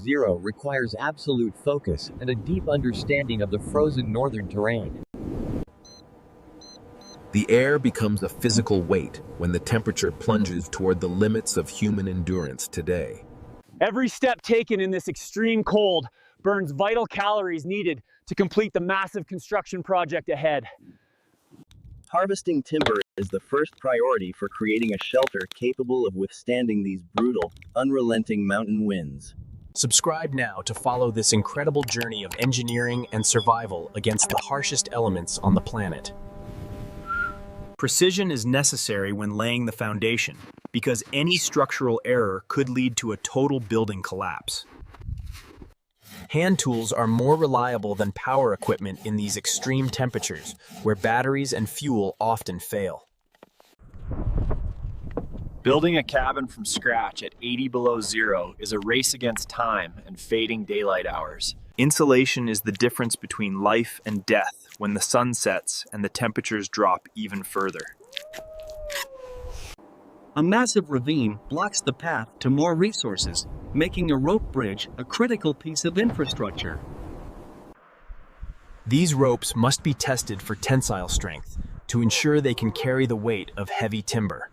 zero requires absolute focus and a deep understanding of the frozen northern terrain. The air becomes a physical weight when the temperature plunges toward the limits of human endurance today. Every step taken in this extreme cold burns vital calories needed to complete the massive construction project ahead. Harvesting timber is the first priority for creating a shelter capable of withstanding these brutal, unrelenting mountain winds. Subscribe now to follow this incredible journey of engineering and survival against the harshest elements on the planet. Precision is necessary when laying the foundation, because any structural error could lead to a total building collapse. Hand tools are more reliable than power equipment in these extreme temperatures, where batteries and fuel often fail. Building a cabin from scratch at 80 below zero is a race against time and fading daylight hours. Insulation is the difference between life and death when the sun sets and the temperatures drop even further. A massive ravine blocks the path to more resources, making a rope bridge a critical piece of infrastructure. These ropes must be tested for tensile strength to ensure they can carry the weight of heavy timber.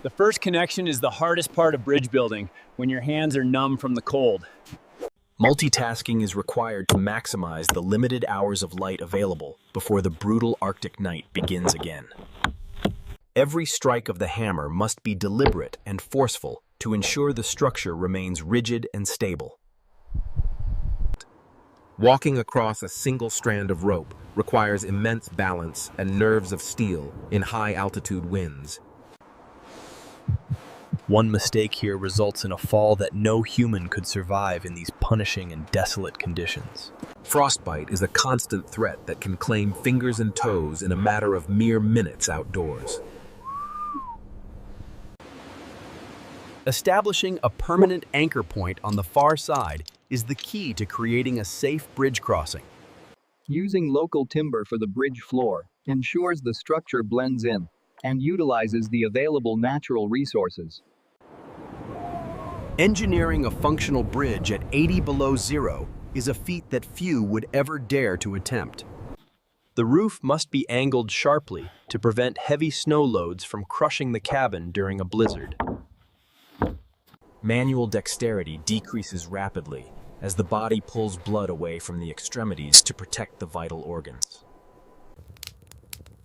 The first connection is the hardest part of bridge building, when your hands are numb from the cold. Multitasking is required to maximize the limited hours of light available before the brutal Arctic night begins again. Every strike of the hammer must be deliberate and forceful to ensure the structure remains rigid and stable. Walking across a single strand of rope requires immense balance and nerves of steel in high-altitude winds. One mistake here results in a fall that no human could survive in these punishing and desolate conditions. Frostbite is a constant threat that can claim fingers and toes in a matter of mere minutes outdoors. Establishing a permanent anchor point on the far side is the key to creating a safe bridge crossing. Using local timber for the bridge floor ensures the structure blends in and utilizes the available natural resources. Engineering a functional bridge at 80 below zero is a feat that few would ever dare to attempt. The roof must be angled sharply to prevent heavy snow loads from crushing the cabin during a blizzard. Manual dexterity decreases rapidly as the body pulls blood away from the extremities to protect the vital organs.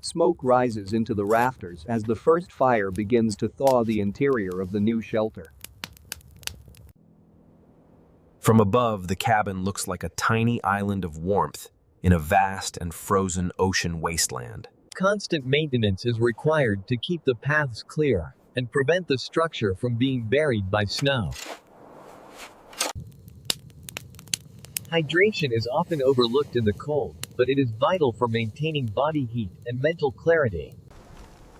Smoke rises into the rafters as the first fire begins to thaw the interior of the new shelter. From above, the cabin looks like a tiny island of warmth in a vast and frozen ocean wasteland. Constant maintenance is required to keep the paths clear and prevent the structure from being buried by snow. Hydration is often overlooked in the cold, but it is vital for maintaining body heat and mental clarity.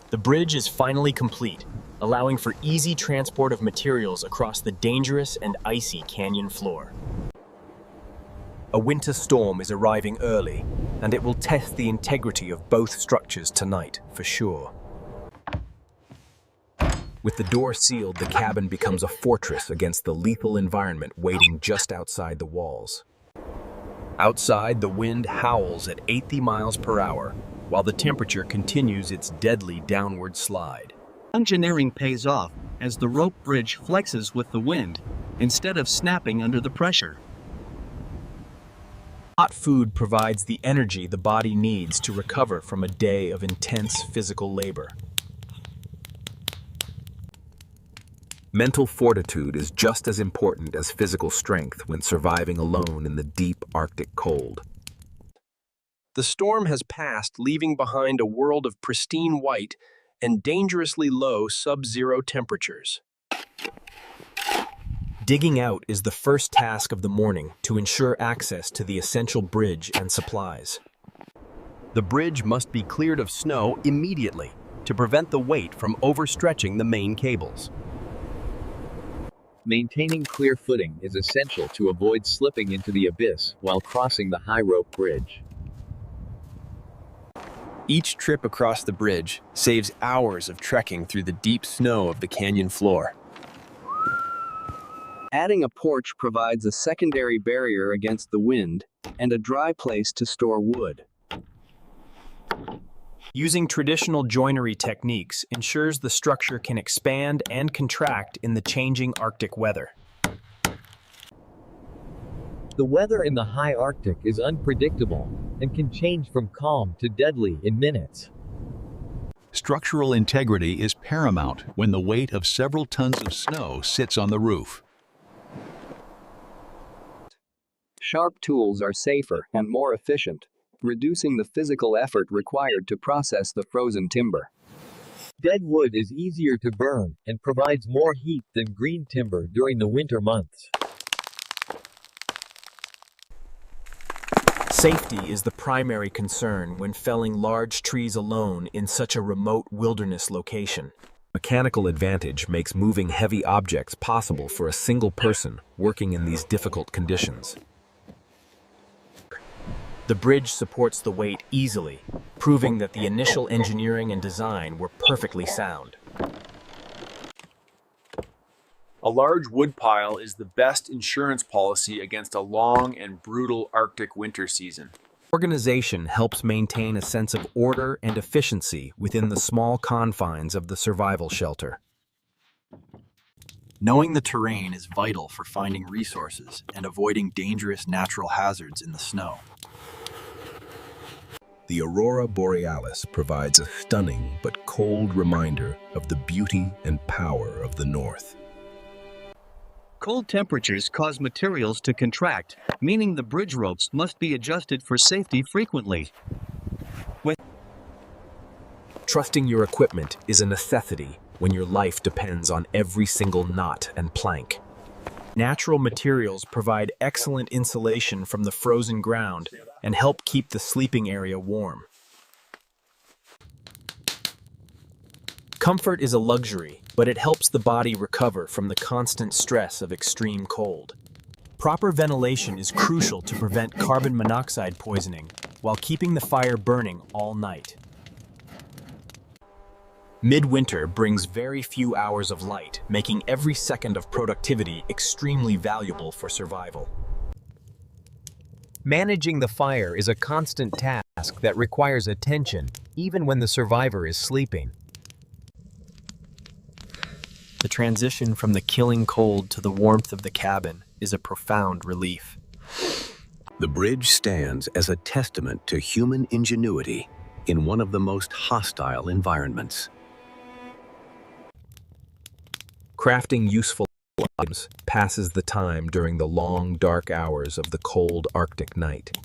The bridge is finally complete, allowing for easy transport of materials across the dangerous and icy canyon floor. A winter storm is arriving early, and it will test the integrity of both structures tonight, for sure. With the door sealed, the cabin becomes a fortress against the lethal environment waiting just outside the walls. Outside, the wind howls at 80 miles per hour, while the temperature continues its deadly downward slide. Engineering pays off as the rope bridge flexes with the wind, instead of snapping under the pressure. Hot food provides the energy the body needs to recover from a day of intense physical labor. Mental fortitude is just as important as physical strength when surviving alone in the deep Arctic cold. The storm has passed, leaving behind a world of pristine white and dangerously low sub-zero temperatures. Digging out is the first task of the morning to ensure access to the essential bridge and supplies. The bridge must be cleared of snow immediately to prevent the weight from overstretching the main cables. Maintaining clear footing is essential to avoid slipping into the abyss while crossing the high rope bridge. Each trip across the bridge saves hours of trekking through the deep snow of the canyon floor. Adding a porch provides a secondary barrier against the wind and a dry place to store wood. Using traditional joinery techniques ensures the structure can expand and contract in the changing Arctic weather. The weather in the high Arctic is unpredictable and can change from calm to deadly in minutes. Structural integrity is paramount when the weight of several tons of snow sits on the roof. Sharp tools are safer and more efficient, reducing the physical effort required to process the frozen timber. Dead wood is easier to burn and provides more heat than green timber during the winter months. Safety is the primary concern when felling large trees alone in such a remote wilderness location. Mechanical advantage makes moving heavy objects possible for a single person working in these difficult conditions. The bridge supports the weight easily, proving that the initial engineering and design were perfectly sound. A large woodpile is the best insurance policy against a long and brutal Arctic winter season. Organization helps maintain a sense of order and efficiency within the small confines of the survival shelter. Knowing the terrain is vital for finding resources and avoiding dangerous natural hazards in the snow. The aurora borealis provides a stunning but cold reminder of the beauty and power of the north. Cold temperatures cause materials to contract, meaning the bridge ropes must be adjusted for safety frequently. Trusting your equipment is a necessity when your life depends on every single knot and plank. Natural materials provide excellent insulation from the frozen ground and help keep the sleeping area warm. Comfort is a luxury, but it helps the body recover from the constant stress of extreme cold. Proper ventilation is crucial to prevent carbon monoxide poisoning while keeping the fire burning all night. Midwinter brings very few hours of light, making every second of productivity extremely valuable for survival. Managing the fire is a constant task that requires attention, even when the survivor is sleeping. The transition from the killing cold to the warmth of the cabin is a profound relief. The bridge stands as a testament to human ingenuity in one of the most hostile environments. Crafting useful items passes the time during the long, dark hours of the cold Arctic night.